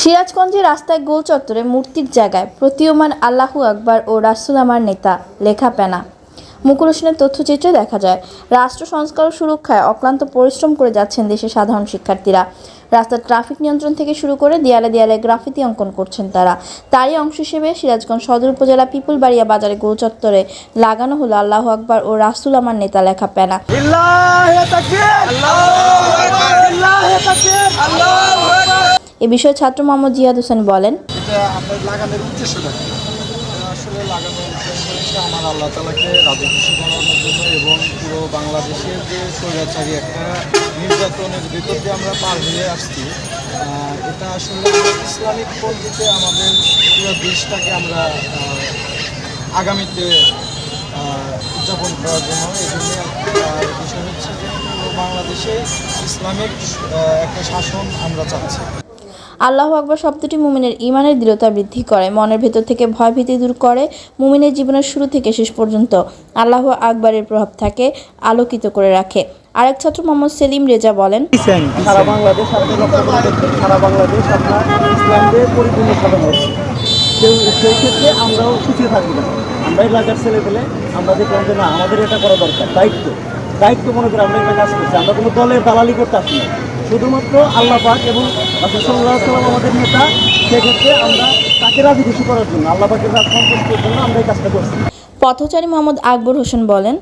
সিরাজগঞ্জের রাস্তায় গোল চত্বরে মূর্তির জায়গায় প্রতীয়মান আল্লাহু আকবার ও রাসূল আমার নেতা লেখা প্যানা। মুকুল হোসেনের তথ্যচিত্রে দেখা যায়, রাষ্ট্র সংস্কার ও সুরক্ষায় অক্লান্ত পরিশ্রম করে যাচ্ছেন দেশের সাধারণ শিক্ষার্থীরা। রাস্তার ট্রাফিক নিয়ন্ত্রণ থেকে শুরু করে দেয়ালে দেয়ালে গ্রাফিতি অঙ্কন করছেন তারা। তারই অংশ হিসেবে সিরাজগঞ্জ সদর উপজেলা পিপুলবাড়িয়া বাজারে গোল চত্বরে লাগানো হলো আল্লাহু আকবার ও রাসূল আমার নেতা লেখা প্যানা। এ বিষয়ে ছাত্র মোহাম্মদ জিয়াদ হোসেন বলেন, এটা আপনার লাগানোর উদ্দেশ্যটা কি? আসলে লাগানোর উদ্দেশ্য হচ্ছে আমার আল্লাহ তাআলাকে রাজি খুশি করানোর জন্য এবং পুরো বাংলাদেশের যে স্বৈরাচারী একটা নির্যাতনের ভিতর দিয়ে আমরা পার হয়ে আসছি, এটা আসলে ইসলামিক পদ্ধতিতে আমাদের পুরো দেশটাকে আমরা আগামীতে উদযাপন করার জন্য এই জন্য বিষয় হচ্ছে যে বাংলাদেশে ইসলামিক একটা শাসন আমরা চাচ্ছি। আল্লাহু আকবার শব্দটি মুমিনের ঈমানের দৃঢ়তা বৃদ্ধি করে, মনের ভেতর থেকে ভয় ভীতি দূর করে। মুমিনের জীবনের শুরু থেকে শেষ পর্যন্ত আল্লাহু আকবারের প্রভাব থাকে আলোকিত করে রাখে। আরেক ছাত্র মোহাম্মদ সেলিম রেজা বলেন, সারা বাংলাদেশ সারা বাংলাদেশ আপনার ইসলামদের পরিপূর্ণ সাধন হচ্ছে। সেই ক্ষেত্রে আমরাও পিছিয়ে থাকবো না। আমরা এলাকার ছেলে পেলে আমরা দেখলাম যে না, আমাদের এটা করা দরকার, দায়িত্ব মনে করে আমরা এটা কাজ করছি। আমরা কোনো দলের দালালি করতে আসি না, শুধুমাত্র আল্লাহ পাক এবং রাসূল সাল্লাল্লাহু আলাইহি ওয়াসাল্লাম আমাদের নেতা। সেক্ষেত্রে আমরা তাকে রাজি খুশি করার জন্য, আল্লাহ পাকের রাজ সন্তুষ্টির জন্য আমরা এই কাজটা করছি। পথচারী মোহাম্মদ আকবর হোসেন বলেন,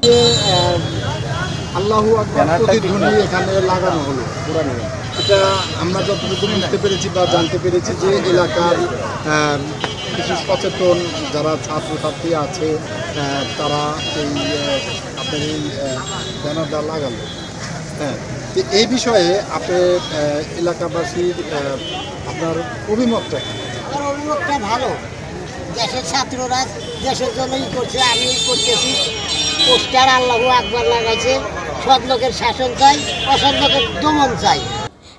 আল্লাহু আকবার প্রতিধ্বনি এখানে লাগানো হলো কোরআনে। এটা আমরা যতটুকু বুঝতে পেরেছি বা জানতে পেরেছি যে এলাকার কিছু সচেতন যারা ছাত্রছাত্রী আছে তারা আপনার এই ব্যানারটা লাগালো। হ্যাঁ, তো এই বিষয়ে আপনার এলাকাবাসীর আপনার অভিমতটা কি? আমার অভিমতটা ভালো। দেশের ছাত্ররা দেশের জন্যই করছে, আমি করতেছি। পোস্টার আল্লাহু আকবার লাগাইছে। সৎ লোকের শাসন চাই, অসৎ লোকের দমন চাই।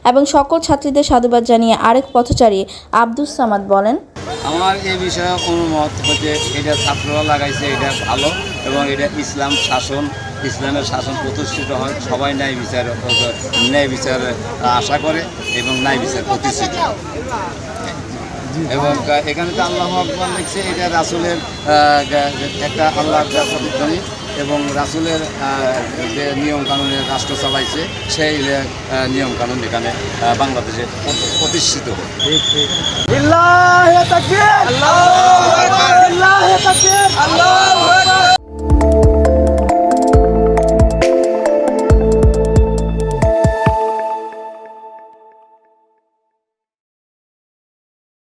এবং সকল ছাত্রীদের সাধুবাদ জানিয়ে আরেক পথচারী আব্দুস সামাদ বলেন, আমার এই বিষয়ে অনুমত হচ্ছে এটা ছাত্ররা লাগাইছে, এটা ভালো এবং এটা ইসলামের শাসন প্রতিষ্ঠিত হয়। সবাই ন্যায় বিচার আশা করে এবং ন্যায় বিচার প্রতিষ্ঠিত হয়। এবং এখানে তো আল্লাহু আকবার লিখছে, এটা রাসূলের একটা আল্লাহর প্রতিধ্বনি এবং রাসূলের যে নিয়মকানুনের রাষ্ট্র চালাইছে সেই নিয়মকানুন এখানে বাংলাদেশে প্রতিষ্ঠিত হয়।